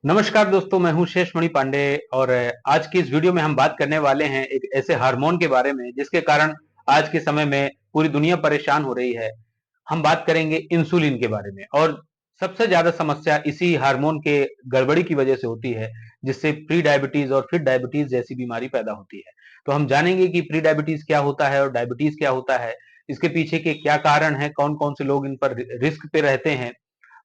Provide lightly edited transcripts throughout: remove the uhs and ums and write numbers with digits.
नमस्कार दोस्तों, मैं हूं शेषमणि पांडे और आज की इस वीडियो में हम बात करने वाले हैं एक ऐसे हार्मोन के बारे में जिसके कारण आज के समय में पूरी दुनिया परेशान हो रही है। हम बात करेंगे इंसुलिन के बारे में और सबसे ज्यादा समस्या इसी हार्मोन के गड़बड़ी की वजह से होती है, जिससे प्री डायबिटीज और फिर डायबिटीज जैसी बीमारी पैदा होती है। तो हम जानेंगे कि प्री डायबिटीज क्या होता है और डायबिटीज क्या होता है, इसके पीछे के क्या कारण है, कौन कौन से लोग इन पर रिस्क पे रहते हैं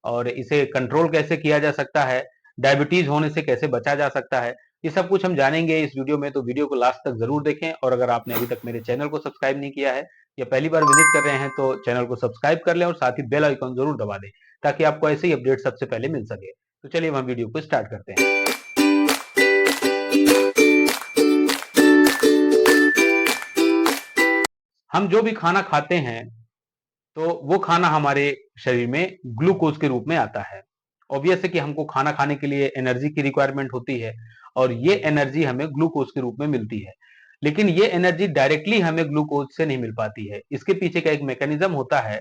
और इसे कंट्रोल कैसे किया जा सकता है, डायबिटीज होने से कैसे बचा जा सकता है। ये सब कुछ हम जानेंगे इस वीडियो में, तो वीडियो को लास्ट तक जरूर देखें। और अगर आपने अभी तक मेरे चैनल को सब्सक्राइब नहीं किया है या पहली बार विजिट कर रहे हैं तो चैनल को सब्सक्राइब कर लें और साथ ही बेल आइकन जरूर दबा दें ताकि आपको ऐसे ही अपडेट सबसे पहले मिल सके। तो चलिए हम वीडियो को स्टार्ट करते हैं। हम जो भी खाना खाते हैं तो वो खाना हमारे शरीर में ग्लूकोज के रूप में आता है। ऑब्वियस है कि हमको खाना खाने के लिए एनर्जी की रिक्वायरमेंट होती है और ये एनर्जी हमें ग्लूकोज के रूप में मिलती है। लेकिन ये एनर्जी डायरेक्टली हमें ग्लूकोज से नहीं मिल पाती है। इसके पीछे का एक मैकेनिज्म होता है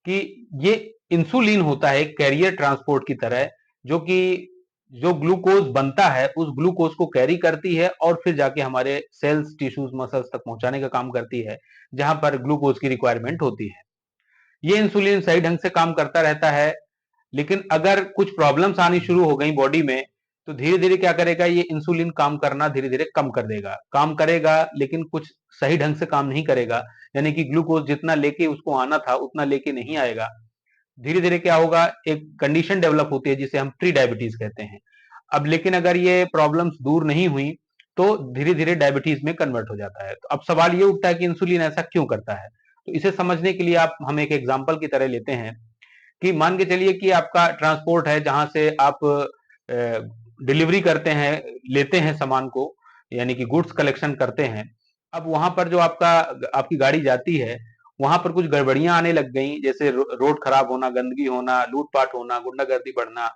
कि ये इंसुलिन होता है कैरियर ट्रांसपोर्ट की तरह, जो कि जो ग्लूकोज बनता है उस ग्लूकोज को कैरी करती है और फिर जाके हमारे सेल्स, टिश्यूज, मसल्स तक पहुंचाने का काम करती है, जहां पर ग्लूकोज की रिक्वायरमेंट होती है। ये इंसुलिन सही ढंग से काम करता रहता है, लेकिन अगर कुछ प्रॉब्लम्स आनी शुरू हो गई बॉडी में तो धीरे धीरे क्या करेगा, ये इंसुलिन काम करना धीरे धीरे कम कर देगा। काम करेगा लेकिन कुछ सही ढंग से काम नहीं करेगा, यानी कि ग्लूकोज जितना लेके उसको आना था उतना लेके नहीं आएगा। धीरे धीरे क्या होगा, एक कंडीशन डेवलप होती है जिसे हम प्री डायबिटीज कहते हैं। अब लेकिन अगर ये प्रॉब्लम्स दूर नहीं हुई तो धीरे धीरे डायबिटीज में कन्वर्ट हो जाता है। तो अब सवाल ये उठता है कि इंसुलिन ऐसा क्यों करता है। तो इसे समझने के लिए आप हम एक एग्जांपल की तरह लेते हैं कि मान के चलिए कि आपका ट्रांसपोर्ट है जहां से आप डिलीवरी करते हैं, लेते हैं सामान को, यानी कि गुड्स कलेक्शन करते हैं। अब वहां पर जो आपकी गाड़ी जाती है, वहां पर कुछ गड़बड़ियां आने लग गई, जैसे रोड खराब होना, गंदगी होना, लूटपाट होना, गुंडागर्दी बढ़ना,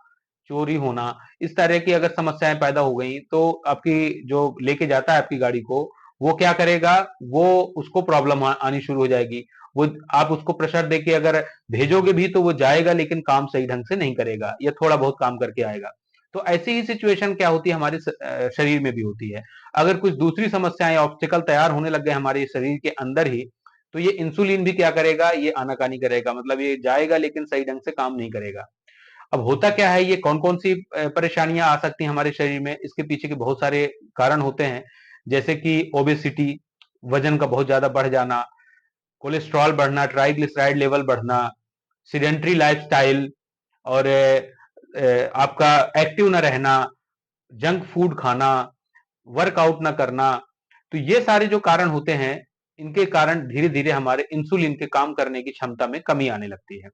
चोरी होना। इस तरह की अगर समस्याएं पैदा हो गई तो आपकी जो लेके जाता है आपकी गाड़ी को, वो क्या करेगा, वो उसको प्रॉब्लम आनी शुरू हो जाएगी। वो आप उसको प्रेशर देके अगर भेजोगे भी तो वो जाएगा लेकिन काम सही ढंग से नहीं करेगा या थोड़ा बहुत काम करके आएगा। तो ऐसी ही सिचुएशन क्या होती है हमारे शरीर में भी होती है। अगर कुछ दूसरी समस्याएं, ऑब्स्टिकल तैयार होने लग गए हमारे शरीर के अंदर ही, तो ये इंसुलिन भी क्या करेगा, ये आनाकानी करेगा, मतलब ये जाएगा लेकिन सही ढंग से काम नहीं करेगा। अब होता क्या है, ये कौन कौन सी परेशानियां आ सकती हैं हमारे शरीर में, इसके पीछे के बहुत सारे कारण होते हैं। जैसे कि ओबेसिटी, वजन का बहुत ज्यादा बढ़ जाना, कोलेस्ट्रॉल बढ़ना, ट्राइग्लिसराइड लेवल बढ़ना, सीडेंट्री लाइफस्टाइल और आपका एक्टिव ना रहना, जंक फूड खाना, वर्कआउट ना करना। तो ये सारे जो कारण होते हैं, इनके कारण धीरे धीरे हमारे इंसुलिन के काम करने की क्षमता में कमी आने लगती है।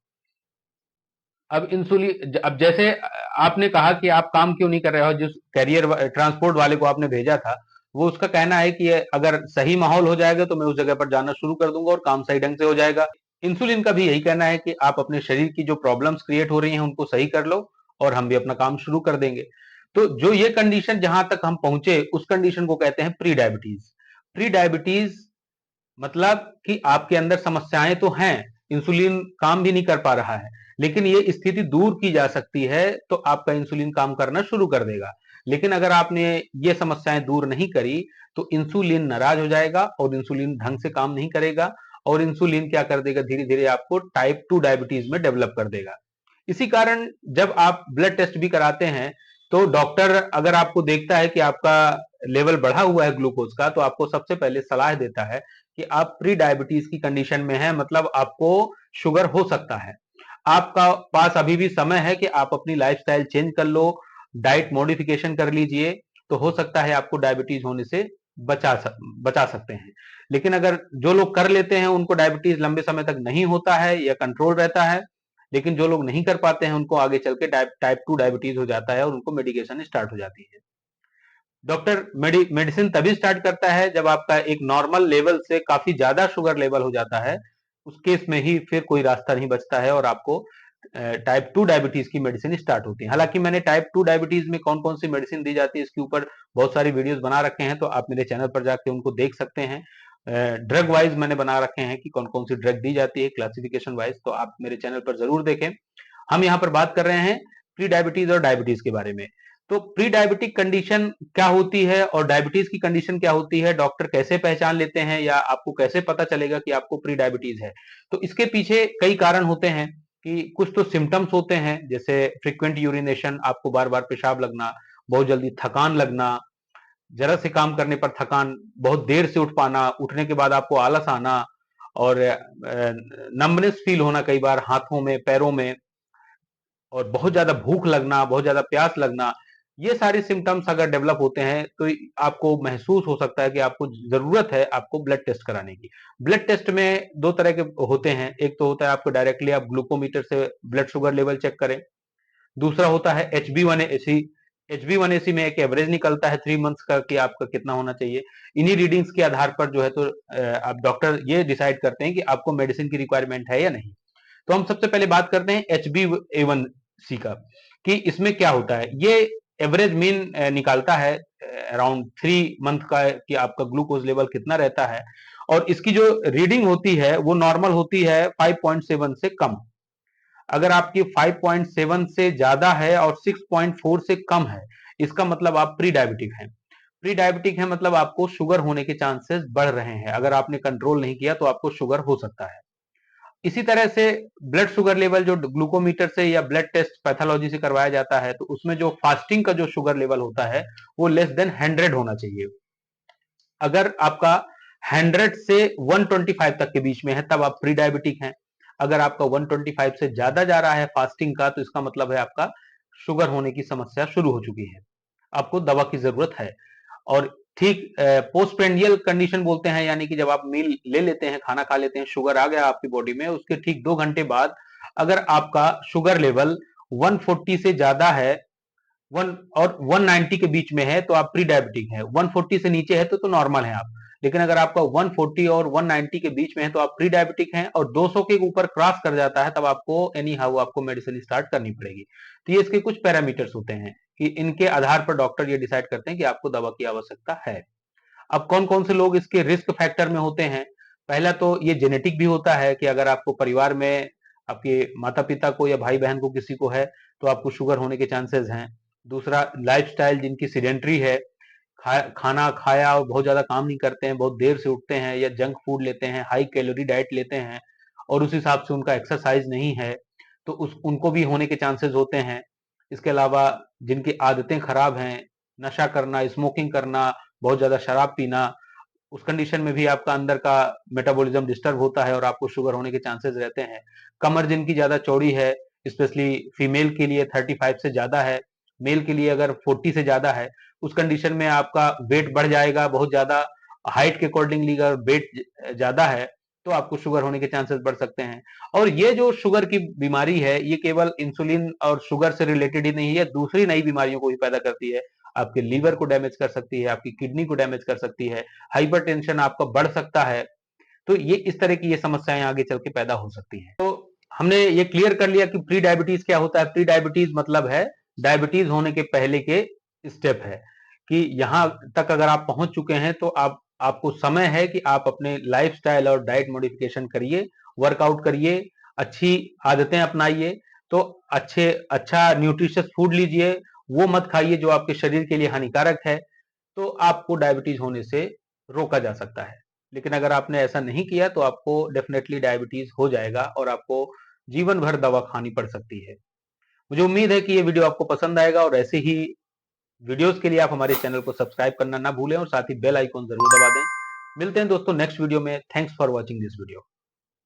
अब इंसुलिन, अब जैसे आपने कहा कि आप काम क्यों नहीं कर रहे हो, जिस कैरियर ट्रांसपोर्ट वाले को आपने भेजा था, वो उसका कहना है कि अगर सही माहौल हो जाएगा तो मैं उस जगह पर जाना शुरू कर दूंगा और काम सही ढंग से हो जाएगा। इंसुलिन का भी यही कहना है कि आप अपने शरीर की जो प्रॉब्लम्स क्रिएट हो रही हैं उनको सही कर लो और हम भी अपना काम शुरू कर देंगे। तो जो ये कंडीशन जहां तक हम पहुंचे, उस कंडीशन को कहते हैं प्री डायबिटीज। प्री डायबिटीज मतलब कि आपके अंदर समस्याएं तो हैं, इंसुलिन काम भी नहीं कर पा रहा है, लेकिन ये स्थिति दूर की जा सकती है तो आपका इंसुलिन काम करना शुरू कर देगा। लेकिन अगर आपने ये समस्याएं दूर नहीं करी तो इंसुलिन नाराज हो जाएगा और इंसुलिन ढंग से काम नहीं करेगा और इंसुलिन क्या कर देगा, धीरे धीरे आपको टाइप 2 डायबिटीज में डेवलप कर देगा। इसी कारण जब आप ब्लड टेस्ट भी कराते हैं तो डॉक्टर अगर आपको देखता है कि आपका लेवल बढ़ा हुआ है ग्लूकोज का, तो आपको सबसे पहले सलाह देता है कि आप प्री डायबिटीज की कंडीशन में हैं, मतलब आपको शुगर हो सकता है। आपका पास अभी भी समय है कि आप अपनी लाइफस्टाइल चेंज कर लो, डाइट मॉडिफिकेशन कर लीजिए, तो हो सकता है आपको डायबिटीज होने से बचा सकते हैं। लेकिन अगर जो लोग कर लेते हैं उनको डायबिटीज लंबे समय तक नहीं होता है या कंट्रोल रहता है, लेकिन जो लोग नहीं कर पाते हैं उनको आगे चल के टाइप 2 डायबिटीज हो जाता है और उनको मेडिकेशन स्टार्ट हो जाती है। डॉक्टर मेडिसिन तभी स्टार्ट करता है जब आपका एक नॉर्मल लेवल से काफी ज्यादा शुगर लेवल हो जाता है। उस केस में ही फिर कोई रास्ता नहीं बचता है और आपको टाइप 2 डायबिटीज की मेडिसिन स्टार्ट होती है। हालांकि मैंने टाइप 2 डायबिटीज में कौन कौन सी मेडिसिन दी जाती है इसके ऊपर बहुत सारी वीडियोस बना रखे हैं, तो आप मेरे चैनल पर जाके उनको देख सकते हैं। ड्रग वाइज मैंने बना रखे हैं कि कौन कौन सी ड्रग दी जाती है क्लासिफिकेशन वाइज, तो आप मेरे चैनल पर जरूर देखें। हम यहाँ पर बात कर रहे हैं प्री डायबिटीज और डायबिटीज के बारे में। तो प्री डायबिटिक कंडीशन क्या होती है और डायबिटीज की कंडीशन क्या होती है, डॉक्टर कैसे पहचान लेते हैं या आपको कैसे पता चलेगा कि आपको प्री डायबिटीज है। तो इसके पीछे कई कारण होते हैं कि कुछ तो सिम्टम्स होते हैं, जैसे फ्रीक्वेंट यूरिनेशन, आपको बार बार पेशाब लगना, बहुत जल्दी थकान लगना, जरा से काम करने पर थकान, बहुत देर से उठ पाना, उठने के बाद आपको आलस आना और नंबनेस फील होना कई बार हाथों में, पैरों में, और बहुत ज्यादा भूख लगना, बहुत ज्यादा प्यास लगना। ये सारे सिम्टम्स अगर डेवलप होते हैं तो आपको महसूस हो सकता है कि आपको जरूरत है आपको ब्लड टेस्ट कराने की। ब्लड टेस्ट में दो तरह के होते हैं, एक तो होता है आपको डायरेक्टली आप ग्लूकोमीटर से ब्लड शुगर लेवल चेक करें, दूसरा होता है HbA1c। HbA1c में एक एवरेज निकलता है 3 मंथ्स का कि आपका कितना होना चाहिए। इन्हीं रीडिंग्स के आधार पर जो है तो आप डॉक्टर ये डिसाइड करते हैं कि आपको मेडिसिन की रिक्वायरमेंट है या नहीं। तो हम सबसे पहले बात करते हैं HbA1c का, कि इसमें क्या होता है। ये एवरेज मीन निकालता है अराउंड 3 मंथ का कि आपका ग्लूकोज लेवल कितना रहता है, और इसकी जो रीडिंग होती है वो नॉर्मल होती है 5.7 से कम। अगर आपकी 5.7 से ज्यादा है और 6.4 से कम है, इसका मतलब आप प्री डायबिटिक हैं। प्री डायबिटिक है मतलब आपको शुगर होने के चांसेस बढ़ रहे हैं। अगर आपने कंट्रोल नहीं किया तो आपको शुगर हो सकता है। इसी तरह से ब्लड शुगर लेवल जो ग्लूकोमीटर से या ब्लड टेस्ट पैथोलॉजी से करवाया जाता है, तो उसमें जो फास्टिंग का जो शुगर लेवल होता है वो लेस देन 100 होना चाहिए। अगर आपका 100 से 125 तक के बीच में है तब आप प्री डायबिटिक हैं। अगर आपका 125 से ज्यादा जा रहा है फास्टिंग का, तो इसका मतलब है आपका शुगर होने की समस्या शुरू हो चुकी है, आपको दवा की जरूरत है। और ठीक पोस्टप्रेंडियल कंडीशन बोलते हैं, यानी कि जब आप मील ले लेते हैं, खाना खा लेते हैं, शुगर आ गया आपकी बॉडी में, उसके ठीक 2 घंटे बाद अगर आपका शुगर लेवल 140 से ज्यादा है, 1 और 190 के बीच में है, तो आप प्री डायबिटिक है। 140 से नीचे है तो नॉर्मल है आप। लेकिन अगर आपका 140 और 190 के बीच में है तो आप प्री डायबिटिक हैं, और 200 के ऊपर क्रॉस कर जाता है तब आपको एनी हाउ आपको मेडिसिन स्टार्ट करनी पड़ेगी। तो ये इसके कुछ पैरामीटर्स होते हैं कि इनके आधार पर डॉक्टर ये डिसाइड करते हैं कि आपको दवा की आवश्यकता है। अब कौन कौन से लोग इसके रिस्क फैक्टर में होते हैं। पहला तो ये जेनेटिक भी होता है कि अगर आपको परिवार में आपके माता पिता को या भाई बहन को किसी को है तो आपको शुगर होने के चांसेस हैं। दूसरा, लाइफस्टाइल जिनकी सीडेंटरी है, खाना खाया और बहुत ज्यादा काम नहीं करते हैं, बहुत देर से उठते हैं, या जंक फूड लेते हैं, हाई कैलोरी डाइट लेते हैं, और उस हिसाब से उनका एक्सरसाइज नहीं है, तो उनको भी होने के चांसेस होते हैं। इसके अलावा जिनकी आदतें खराब हैं, नशा करना, स्मोकिंग करना, बहुत ज्यादा शराब पीना, उस कंडीशन में भी आपका अंदर का मेटाबॉलिज्म डिस्टर्ब होता है और आपको शुगर होने के चांसेस रहते हैं। कमर जिनकी ज्यादा चौड़ी है, स्पेशली फीमेल के लिए 35 से ज्यादा है, मेल के लिए अगर 40 से ज्यादा है, उस कंडीशन में आपका वेट बढ़ जाएगा बहुत ज्यादा। हाइट के अकॉर्डिंगली अगर वेट ज्यादा है तो आपको शुगर होने के चांसेस बढ़ सकते हैं। और ये जो शुगर की बीमारी है ये केवल इंसुलिन और शुगर से रिलेटेड ही नहीं है, दूसरी नई बीमारियों को भी पैदा करती है। आपके लीवर को डैमेज कर सकती है, आपकी किडनी को डैमेज कर सकती है, हाइपरटेंशन आपका बढ़ सकता है। तो ये इस तरह की ये समस्याएं आगे चल के पैदा हो सकती हैं। तो हमने ये क्लियर कर लिया कि प्री डायबिटीज क्या होता है। प्री डायबिटीज मतलब है डायबिटीज होने के पहले के स्टेप है, कि यहां तक अगर आप पहुंच चुके हैं तो आपको समय है कि आप अपने लाइफस्टाइल और डाइट मॉडिफिकेशन करिए, वर्कआउट करिए, अच्छी आदतें अपनाइए। तो अच्छा न्यूट्रिशियस फूड लीजिए, वो मत खाइए जो आपके शरीर के लिए हानिकारक है, तो आपको डायबिटीज होने से रोका जा सकता है। लेकिन अगर आपने ऐसा नहीं किया तो आपको डेफिनेटली डायबिटीज हो जाएगा और आपको जीवन भर दवा खानी पड़ सकती है। मुझे उम्मीद है कि ये वीडियो आपको पसंद आएगा, और ऐसे ही वीडियोस के लिए आप हमारे चैनल को सब्सक्राइब करना ना भूलें और साथ ही बेल आइकॉन जरूर दबा दें। मिलते हैं दोस्तों नेक्स्ट वीडियो में। Thanks for watching this video.